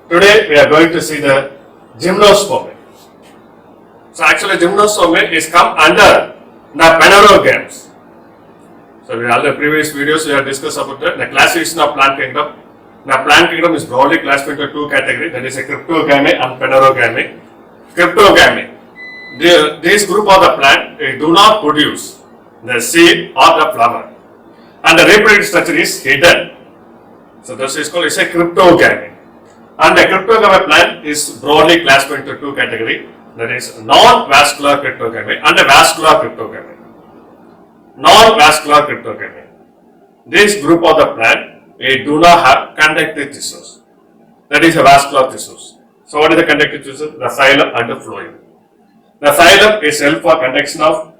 Today we are going to see the gymnospermy. So actually gymnospermy is come under the Phanerogames. So in all the previous videos we have discussed about the classification of plant kingdom. The plant kingdom is broadly classified into two categories, that is a cryptogamy and Phanerogamy. Cryptogamy. This group of the plant do not produce the seed or the flower, and the reproductive structure is hidden. So this is called a cryptogamy. And the cryptogamy plant is broadly classified into two categories, that is non-vascular cryptogamy and a vascular cryptogamy. Non-vascular cryptogamy. This group of the plant do not have conductive tissues, that is a vascular tissues. So what is the conductive tissues? The xylem and the phloem. The xylem is help for conduction of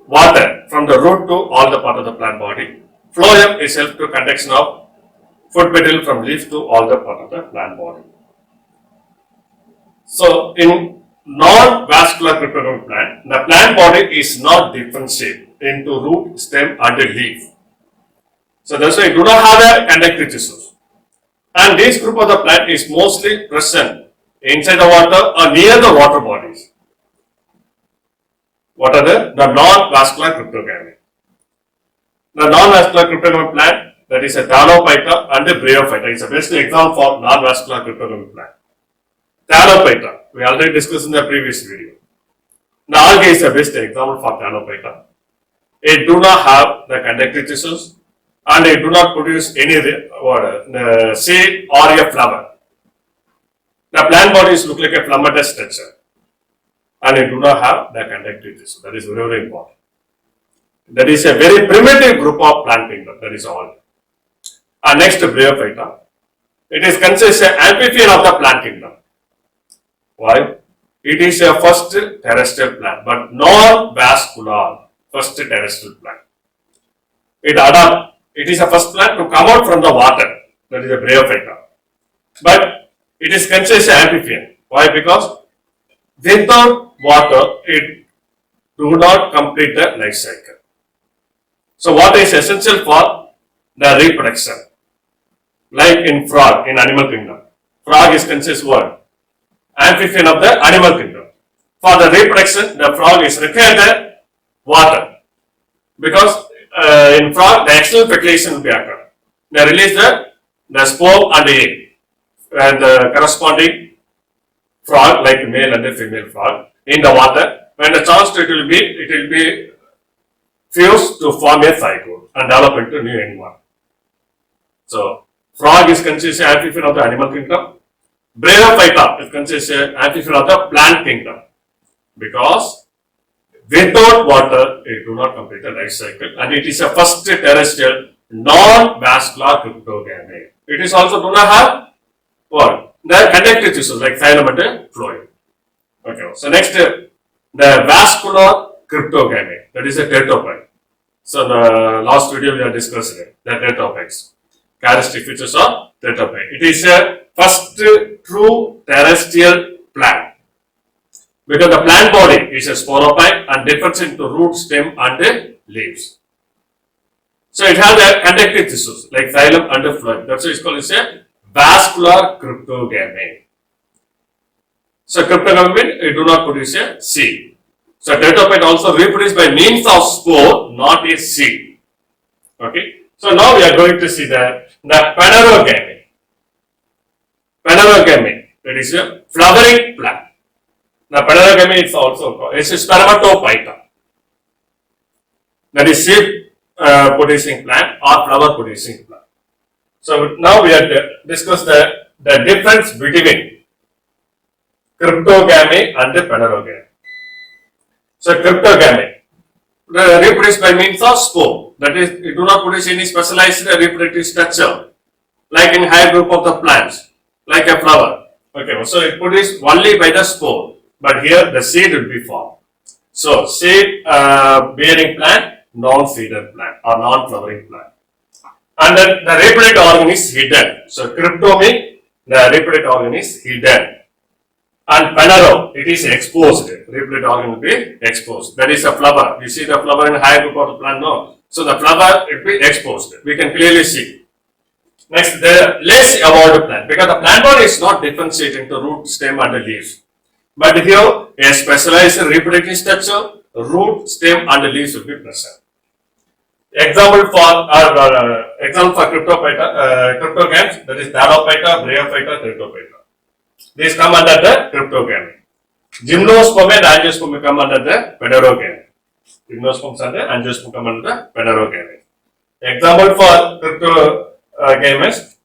water from the root to all the part of the plant body. Phloem is help to conduction of food material from leaf to all the part of the plant body. So in non-vascular cryptogamy plant, the plant body is not differentiated into root, stem and leaf. So that's why you do not have a conductive tissues. And this group of the plant is mostly present inside the water or near the water bodies. What are the non-vascular cryptogamy? The non-vascular cryptogamy plant, that is a Thalophyta and a Bryophyta. It's a best example for non-vascular cryptogamy plant. Thalophyta, we already discussed in the previous video. The algae is the best example for Thalophyta. It do not have the conductive tissues and it do not produce any seed or a flower. The plant bodies look like a flammata structure and it do not have the conductive tissue. That is very, very important. That is a very primitive group of plant kingdom. That is all. And next, Bryophyta. It is considered an amphibian of the plant kingdom. Why? It is a first terrestrial plant, but non-vascular first terrestrial plant. It is a first plant to come out from the water. That is a Bryophyta. But it is considered an amphibian. Why? Because without water, it do not complete the life cycle. So water is essential for the reproduction. Like in frog, in animal kingdom. Frog is considered what? Amphibian of the animal kingdom. For the reproduction, the frog is required the water. Because in frog, the external fecundation will be occur. They release the sperm and the egg. And the corresponding frog, like male and the female frog, in the water. When the chance it will be fused to form a zygote and develop into new animal. So, frog is considered an amphibian of the animal kingdom. Bryophyta is considered an amphibian of the plant kingdom. Because without water, it do not complete the life cycle and it is a first terrestrial non-vascular cryptogamy. It is also do not have what? The conductive tissues like xylem and phloem. Okay, so next, the vascular cryptogamy, that is a teratophyte. So the last video we have discussed it, the teratophytes. Characteristic features of teratophyte. It is a first true terrestrial plant. Because the plant body is a sporophyte and differs into root, stem and leaves. So it has the conductive tissues like xylem and phloem. That's why it's called a vascular cryptogamy. So cryptogamy means it do not produce a seed. So teratophyte also reproduce by means of spore, not a seed. Okay. So now we are going to see the Phanerogamy. Phanerogamy, that is a flowering plant. The Phanerogamy is also called, it's a Spermatophyta. That is seed producing plant or flower producing plant. So now we have discussed the difference between cryptogamy and the Phanerogamy. So cryptogamy, reproduce by means of spore. That is, it do not produce any specialized reproductive structure, like in higher group of the plants, like a flower. Okay, so it produces only by the spore, but here the seed will be formed. So seed bearing plant, non-seeded plant or non-flowering plant. And then the reproductive organ is hidden. So cryptomy, the reproductive organ is hidden. And Phanero, it is exposed. Reproductive organ will be exposed. That is a flower. You see the flower in higher group of the plant? No. So the flower will be exposed. We can clearly see. Next, the less evolved plant, because the plant body is not differentiated into root, stem, and the leaves. But here, a specialized reproductive structure, root, stem, and the leaves will be present. Example for cryptogams, that is Thalophyta, Bryophyta, Teratophyta. These come under the cryptogam. Gymnosperm and angiosperm come under the Phanerogam. Gymnosperms and angiosperm come under the Phanerogam. Example for cryptogam is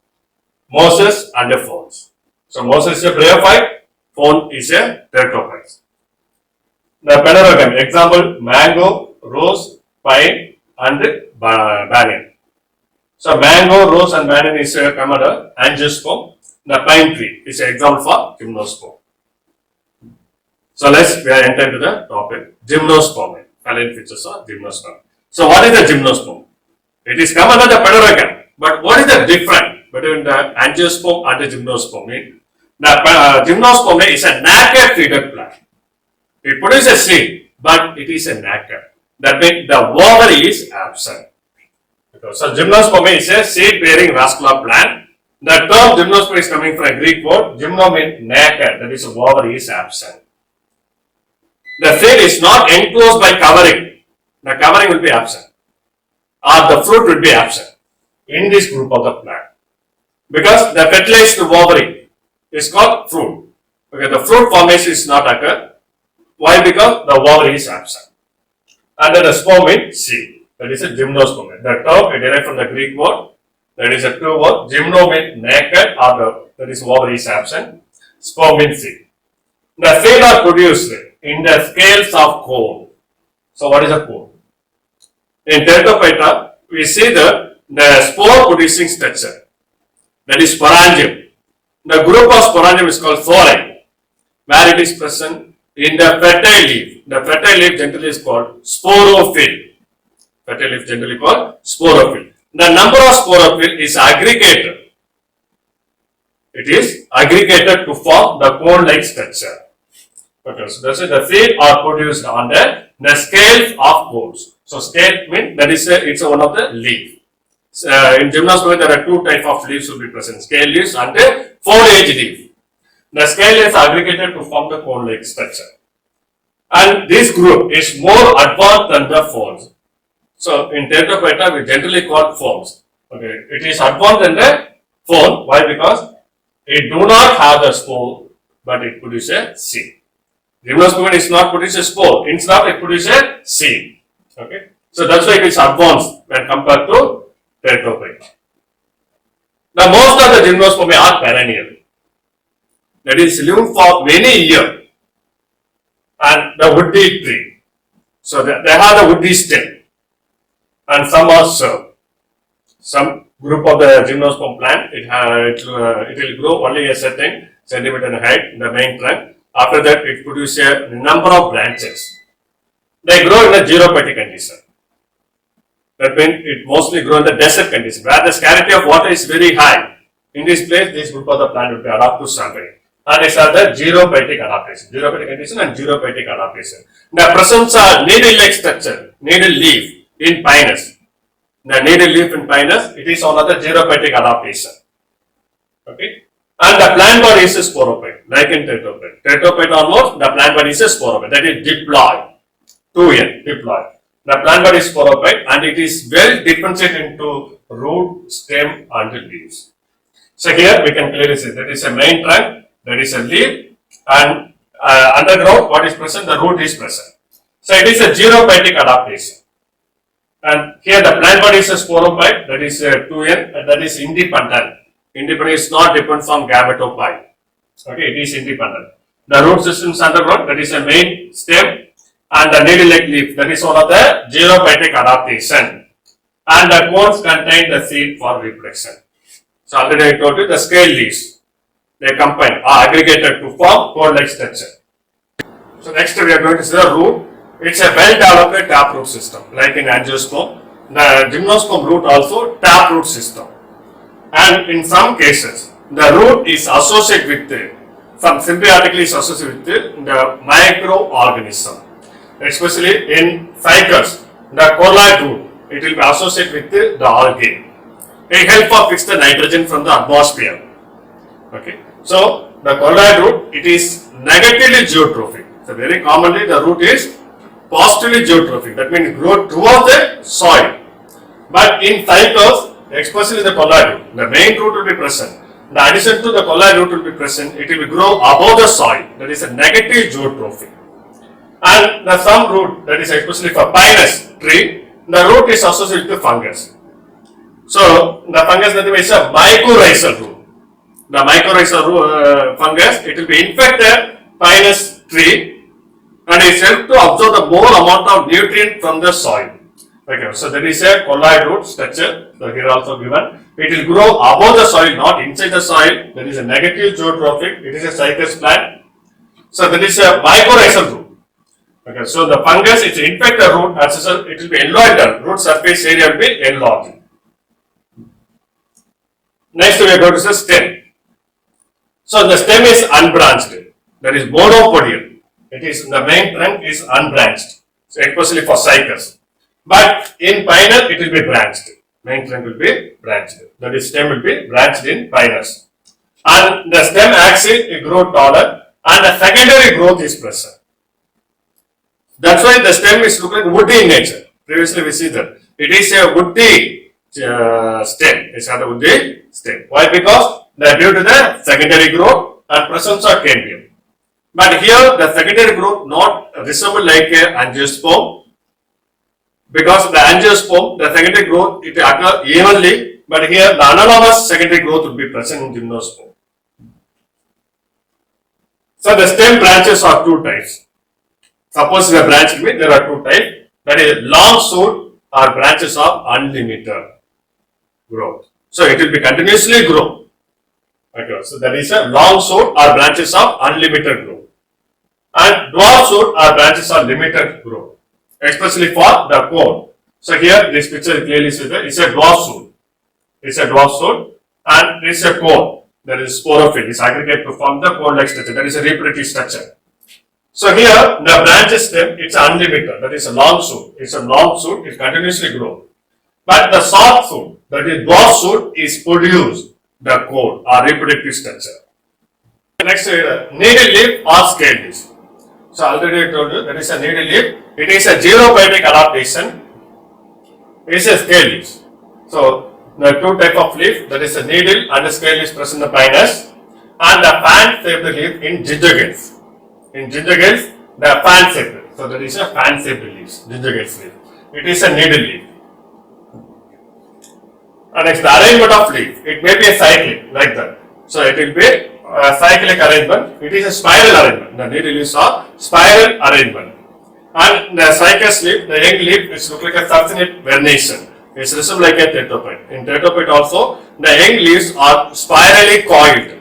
Moses and the Ferns. So Moses is a Bryophyte, Fern is a Teratophyte. The Phanerogam, example mango, rose, pine, and banyan. So mango, rose, and banyan is come under angiosperm. The pine tree is an example for gymnosperm. So we are entered to the topic. Gymnosperm, alien features of gymnosperm. So what is the gymnosperm? It is come under the Phanerogam. But what is the difference between the angiosperm and the gymnosperm? The gymnosperm is a naked feeder plant. It produces seed, but it is a naked. That means the ovary is absent. So gymnosperm is a seed-bearing vascular plant. The term gymnosperm is coming from a Greek word. Gymno means naked, that is ovary is absent. The seed is not enclosed by covering. The covering will be absent. Or the fruit will be absent in this group of the plant. Because the fertilized ovary is called fruit. Okay, the fruit formation is not occur. Why? Because the ovary is absent. And then the sperm means seed. That is a gymnosperm. The term derived from the Greek word. That is a two word. Gymno means naked, or that is ovary is absent. Sperm means seed. The seed are produced in the scales of cone. So what is a cone? In Teratophyta, we see the spore producing structure. That is sporangium. The group of sporangium is called thorax, where it is present in the fertile leaf. The fertile leaf generally is called sporophyll. Fertile leaf generally called sporophyll. The number of sporophyll is aggregated. It is aggregated to form the cone-like structure. Okay, so that's it. The seed are produced on the scales of cones. So scale means that is it's one of the leaf. In gymnosperm there are two types of leaves will be present: scale leaves and the foliage leaf. The scale is aggregated to form the cone-like structure. And this group is more advanced than the ferns. So in Teratophyta we generally call ferns. Okay, it is advanced than the fern. Why? Because it do not have the spore, but it produces a seed. Gymnosperm is not produce a spore. Instead, it produces a seed. Okay, so that's why it is advanced when compared to Teratophyta. Now most of the gymnosperm are perennial. That is live for many years. And the woody tree. So they have the woody stem. And some are served. Some group of the gymnosperm plant, it will grow only a certain centimeter in height in the main trunk. After that, it produces a number of branches. They grow in a xerophytic condition. That means it mostly grow in the desert condition, where the scarcity of water is very high. In this place, this group of the plant will be adapted to sunlight. And it's the xerophytic adaptation. Xerophytic condition and xerophytic adaptation. The presence of needle-like structure, needle leaf in Pinus. The needle leaf in Pinus, it is one of the xerophytic adaptation. Okay. And the plant body is a sporophyte, like in Teratophyta. Teratophyta almost, the plant body is a sporophyte, that is diploid. 2N, diploid. The plant body is sporophyte and it is well differentiated into root, stem and leaves. So here we can clearly see that is a main trunk, that is a leaf, and underground what is present, the root is present. So it is a xerophytic adaptation. And here the plant body is a sporophyte, that is 2N, and that is independent. Independent is not dependent on gametophyte. Okay, it is independent. The root system is underground, that is a main stem, and the needle-like leaf, that is one of the xerophytic adaptation. And the cones contain the seed for reproduction. So already I told you the scale leaves, they combine, are aggregated to form cone-like structure. So next we are going to see the root. It's a well-developed taproot system, like in angiosperm. The gymnosperm root also taproot system. And in some cases, the root is associated with, some symbiotically is associated with the microorganism. Especially in ficus, the colloid root, it will be associated with the algae. it helps for fix the nitrogen from the atmosphere. Okay, so the colloid root, it is negatively geotrophic. So very commonly the root is positively geotrophic. That means it grows towards the soil. But in cycles, especially the colloid root, the main root will be present. In addition to the colloid root will be present, it will grow above the soil. That is a negative geotrophic. And the some root, that is especially for pinus tree, the root is associated with fungus. So the fungus that is a mycorrhizal root. The mycorrhizal fungus, it will be infected pinus tree and is helped to absorb the more amount of nutrient from the soil. Okay, so there is a colloid root structure. So here also given. It will grow above the soil, not inside the soil. There is a negative geotrophic. It is a cycas plant. So there is a mycorrhizal root. Okay, so the fungus, it infect the root, as a result, it will be enlarged. Root surface area will be enlarged. Next, we are going to the stem. So the stem is unbranched. That is monopodial. It is the main trunk is unbranched. So especially for cycas. But in pinus, it will be branched. Main trunk will be branched. That is, stem will be branched in pinus. And the stem axis will grow taller, and the secondary growth is present. That's why the stem is looking woody in nature. Previously we see that. It is a woody stem. It's not a woody stem. Why? Because due to the secondary growth and presence of cambium. But here the secondary growth not resemble like a angiosperm. Because the angiosperm, the secondary growth, it occurs evenly, but here the analogous secondary growth will be present in gymnosperm. So the stem branches are two types. Suppose the branch will be, there are two types. That is long shoot or branches of unlimited growth. So it will be continuously grow. Okay, so that is a long shoot or branches of unlimited growth. And dwarf shoot or branches of limited growth. Especially for the cone. So here this picture clearly says that it's a dwarf shoot. It's a dwarf shoot and it's a cone. There is sporophyll. It's aggregate to form the cone-like structure. That is a reproductive structure. So here the branch stem, it's unlimited. That is a long shoot. It's a long shoot. It continuously grows. But the soft shoot, that is dwarf shoot, is produced the cone or reproductive structure. Next, needle leaf or scale leaf. So already I told you that is a needle leaf. It is a xenobiotic adaptation. It is a scale leaf. So the two type of leaf, that is a needle and the scale leaf present in the pinus, and the fan shaped leaf in gingergales. In gingergales, the fan shaped. So that is a fan shaped leaf, gingergales leaf. It is a needle leaf. And next, the arrangement of leaf. It may be a cyclic like that. So it will be a cyclic arrangement. It is a spiral arrangement. The needle leaves are spiral arrangement. And the cycas leaf, the young leaf, it looks like a succinate vernation. It's resemble like a tetrapod. In tetrapod also, the young leaves are spirally coiled.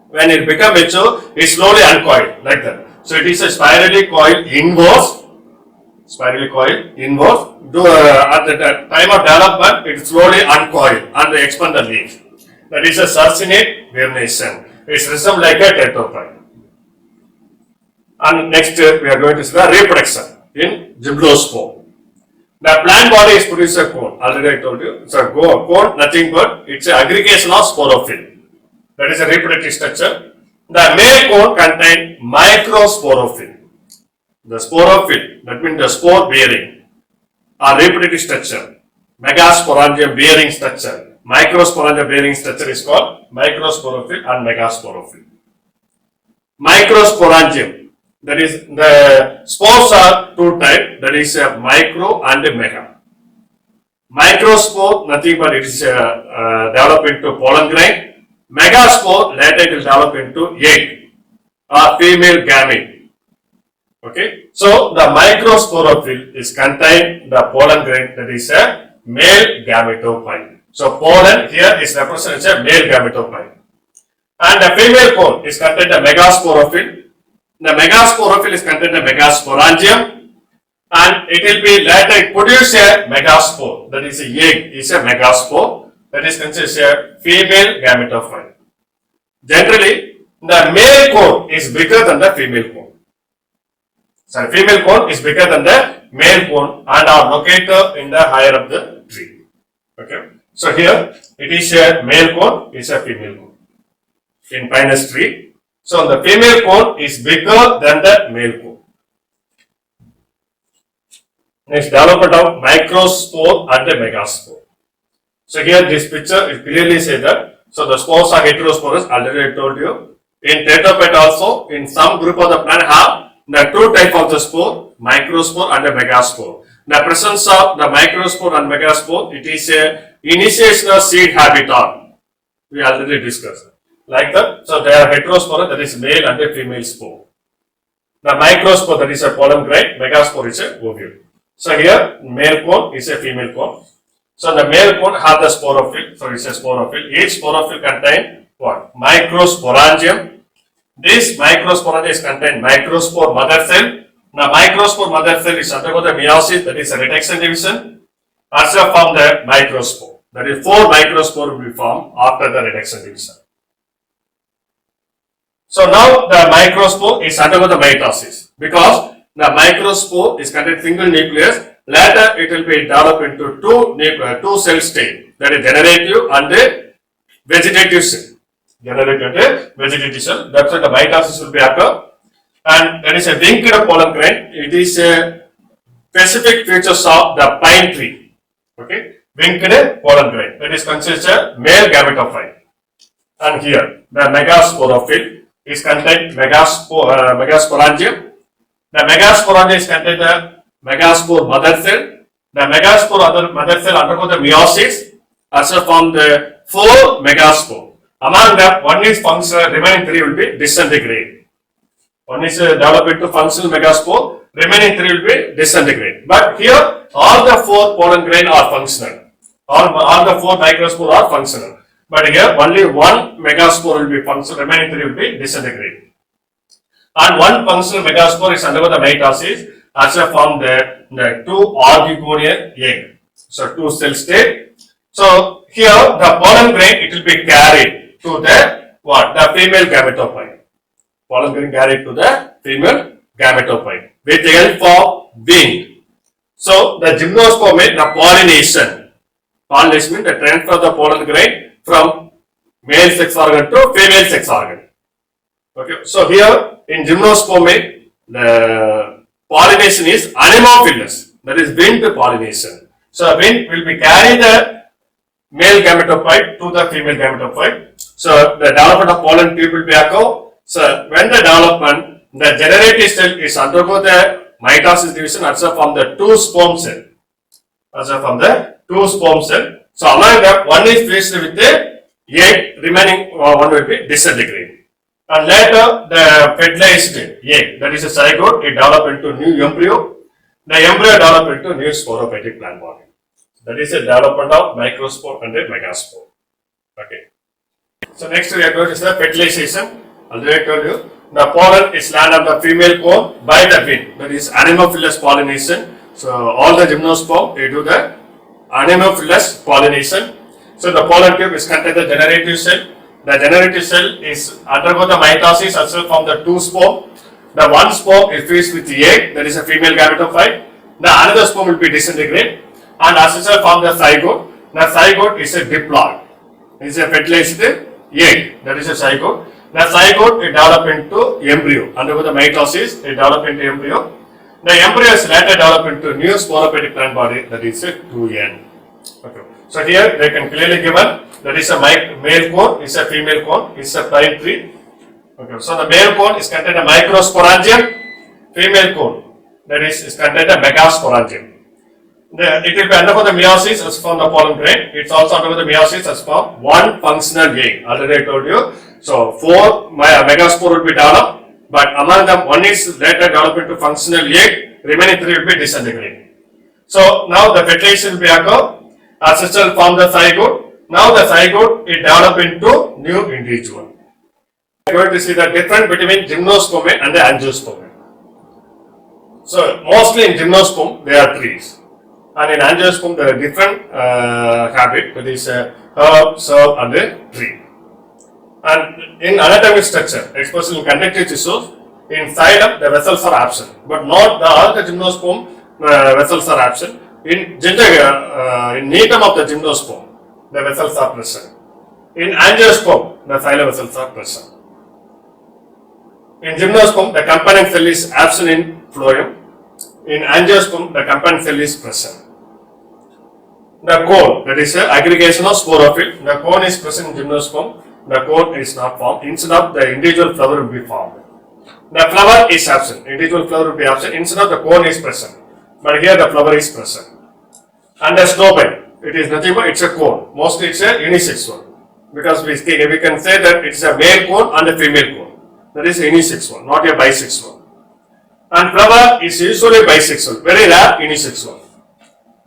When it becomes mature, it slowly uncoiled like that. So it is a spirally coiled inverse. Spirally coiled inverse. At the time of development, it slowly uncoiled and they expand the leaf. That is a succinate vernation. It resembles like a tetrapod. And next we are going to see the reproduction in gymnosperm. The plant body is produced a cone. Already I told you. It's a cone, nothing but it's an aggregation of sporophyll. That is a reproductive structure. The male cone contains microsporophyll. The sporophyll, that means the spore bearing or reproductive structure. Megasporangium bearing structure. Microsporangium bearing structure is called microsporophyll and megasporophyll. Microsporangium. That is, the spores are two types, that is micro and mega. Microspore, nothing but it is developed into pollen grain. Megaspore, later it will develop into egg or female gamete. Okay, so the microsporophyll is contained the pollen grain, that is a male gametophyte. So pollen here is represented as a male gametophyte. And the female cone is contained the megasporophyll. The megasporophyll is contained in megasporangium and it will be later produce a megaspore. That is a egg is a megaspore. That is considered a female gametophyte. Generally, the male cone is bigger than the female cone. So female cone is bigger than the male cone and are located in the higher of the tree. Okay. So here it is a male cone, is a female cone in pinus tree. So the female cone is bigger than the male cone. Next, development of microspore and the megaspore. So here this picture it clearly says that. So the spores are heterosporous. Already I told you. In tetrapet also, in some group of the plant have the two type of the spore, microspore and the megaspore. The presence of the microspore and megaspore, it is a initiation of seed habitat. We already discussed. Like that, so they are heterosporous, that is male and a female spore. The microspore, that is a pollen grain, megaspore is a ovule. So here, male cone is a female cone. So the male cone have the sporophyll, so it's a sporophyll. Each sporophyll contain what? Microsporangium. This microsporangium is contain microspore mother cell. Now microspore mother cell is undergo the meiosis, that is a reduction division. Also form the microspore. That is 4 microspore will be formed after the reduction division. So now the microspore is undergo the mitosis because the microspore is contain single nucleus. Later it will be developed into two cell state, that is generative and the vegetative cell. Generative and vegetative cell. That's why the mitosis will be occur. And there is a winged pollen grain. It is a specific features of the pine tree. Okay, winged pollen grain. That is considered male gametophyte. And here the megasporophyll is contained megasporangium. The megasporangium is contained the megaspore mother cell. The megaspore mother cell undergo the meiosis, also form the 4 megaspore. Among them, one is functional, remaining 3 will be disintegrate. One is developed into functional megaspore, remaining 3 will be disintegrate. But here, all the 4 pollen grain are functional. All the 4 microspore are functional. But here, only 1 megaspore will be functional, remaining 3 will be disintegrate. And 1 functional megaspore is undergo the mitosis, also form the 2 oligogonial egg. So 2 cell state. So here the pollen grain it will be carried to the what? The female gametophyte. Pollen grain carried to the female gametophyte with the help of wing. So the gymnosperm is the pollination. Pollination means the transfer of the pollen grain from male sex organ to female sex organ. Okay. So here in gymnosperm the pollination is anemophilous, that is wind pollination. So wind will be carrying the male gametophyte to the female gametophyte. So the development of pollen tube will be occur. So when the development, the generative cell is undergo the mitosis division also from the 2 sperm cell. Also from the 2 sperm cell. So among them, one is fused with the egg, remaining one will be disintegrate. And later the fertilized egg, that is a zygote, it develop into new embryo. The embryo develop into new sporophytic plant body. That is a development of microspore and a megaspore. Okay. So next we are going to see the fertilization. Already I told you, the pollen is land on the female cone by the wind. That is anemophilous pollination. So all the gymnosperm they do the anemophilous pollination. So the pollen tube is contained the generative cell. The generative cell is undergo the mitosis also from the 2 sperm. The 1 sperm is fused with the egg, that is a female gametophyte. The another sperm will be disintegrate and also from the zygote. The zygote is a diploid. It is a fertilized egg, that is a zygote. The zygote is developed into embryo. Undergo the mitosis, it develop into embryo. The embryo is later developed into new sporophytic plant body, that is a 2N. Okay. So here they can clearly given. That is a male cone, is a female cone, is a pine tree. Okay, so the male cone is contained a microsporangium, female cone that is contained a megasporangium. It will be undergo the meiosis as from the pollen grain. It's also undergo the meiosis as from 1 functional egg. Already I told you. So 4 megaspore will be developed, but among them 1 is later developed into functional egg. Remaining 3 will be disintegrated. So now the fertilization will be occur. Ancestral form the zygote. Now the zygote is developed into new individual. We are going to see the difference between gymnosperm and the angiosperm. So mostly in gymnosperm there are trees, and in angiosperm there are different habit, that is herb, serb and a tree. And in anatomic structure, especially in conductive tissues, in xylem the vessels are absent, but not all the gymnosperm vessels are absent. In neatum of the gymnosperm, the vessels are present. In angiosperm, the xylem vessels are present. In gymnosperm, the component cell is absent in phloem. In angiosperm, the component cell is present. The cone, that is aggregation of sporophyll, the cone is present in gymnosperm, the cone is not formed. Instead of the individual flower will be formed. The flower is absent, individual flower will be absent, instead of the cone is present. But here the flower is present. And the snowbite, it is nothing but it's a cone. Mostly it's a unisexual. Because we can say that it's a male cone and a female cone. That is unisexual, not a bisexual. And flower is usually bisexual, very rare unisexual.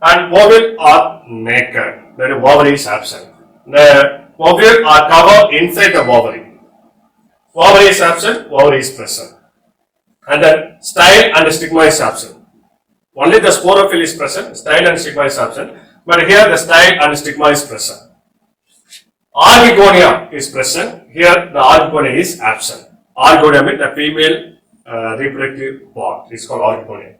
And ovule are naked, that is ovary is absent. The ovule are covered inside the ovary. Ovary is absent, ovary is present. And the style and the stigma is absent. Only the sporophyll is present, style and stigma is absent. But here the style and stigma is present. Archegonia is present, here the archegonia is absent. Archegonia means the female reproductive part is called archegonia.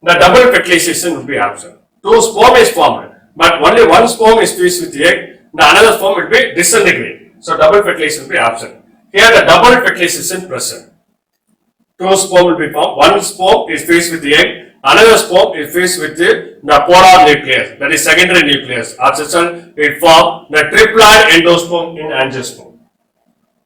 The double fertilization will be absent. Two sperm is formed, but only one sperm is fused with the egg, the another sperm will be disintegrate. So double fertilization will be absent. Here the double fertilization present. Two sperm will be formed, one sperm is fused with the egg, another sperm is fused with the polar nucleus, that is secondary nucleus. As a result, it forms the triploid endosperm in angiosperm.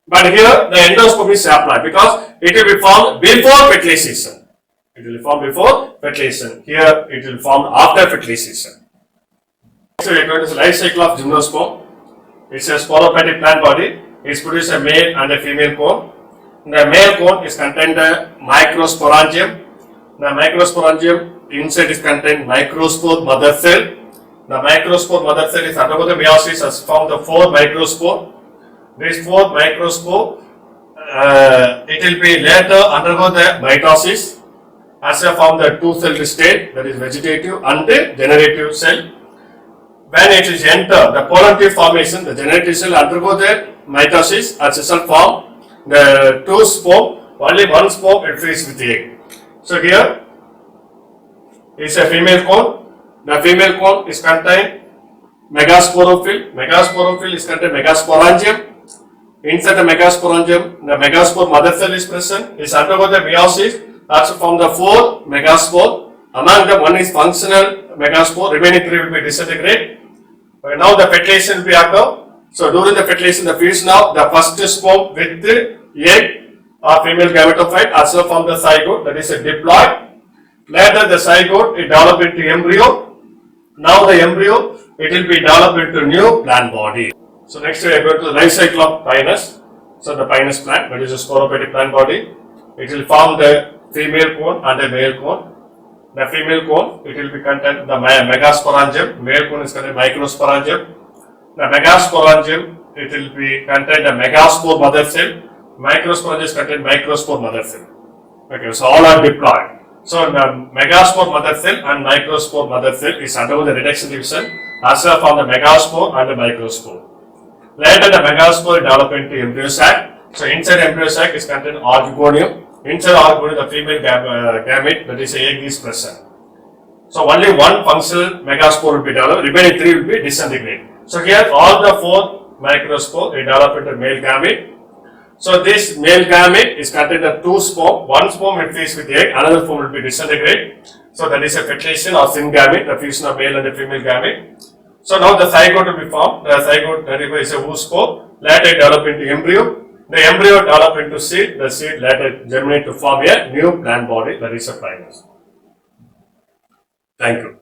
But here the endosperm is haploid because it will be formed before fertilization. It will form before fertilization. Here it will form after fertilization. So we are going to the life cycle of gymnosperm. It's a sporophytic plant body. It produces a male and a female cone. The male cone is contained a microsporangium. The microsporangium inside is contained microspore mother cell. The microspore mother cell is undergo the meiosis has formed the 4 microspore. These 4 microspore it will be later undergo the mitosis. As a form the 2-celled state, that is vegetative and the generative cell. When it is enter the pollen formation, the generative cell undergo the mitosis as a cell form the 2 sperm, only 1 sperm it fused with the egg. So here is a female cone. The female cone is contained megasporophyll. Megasporophyll is contained megasporangium. Inside the megasporangium, the megaspore mother cell is present. It undergo the meiosis. Also from the 4 megaspore, among them one is functional megaspore, remaining 3 will be disintegrate. Now the fertilization will be occur. So during the fertilization, the fusion of the first sperm with the egg or female gametophyte, also from the zygote, that is a diploid. Later the zygote it develop into embryo. Now the embryo it will be developed into new plant body. So next we are going to the life cycle of pinus. So the pinus plant, that is a sporophytic plant body. It will form the female cone and a male cone. The female cone, it will be contained the megasporangium. Male cone is contained microsporangium. The megasporangium, it will be contained a megaspore mother cell. Microsporangium is contained microspore mother cell. Okay, so all are diploid. So the megaspore mother cell and microspore mother cell is undergo the reduction division as well from the megaspore and the microspore. Later the megaspore develop into embryo sac. So inside embryo sac is contained archegonium. Inside archegonium the female gamete, that is egg is present. So only one functional megaspore will be developed, remaining 3 will be disintegrate. So here all the 4 microspore they develop into male gamete. So this male gamete is contained of 2 sperm, one sperm will fuse with the egg, another sperm will be disintegrate. So that is a fertilization or syngamete, the fusion of male and the female gamete. So now the zygote will be formed. The zygote is a oospore. Later develop into embryo. The embryo develop into seed. The seed later germinate to form a new plant body, that is a pinus. Thank you.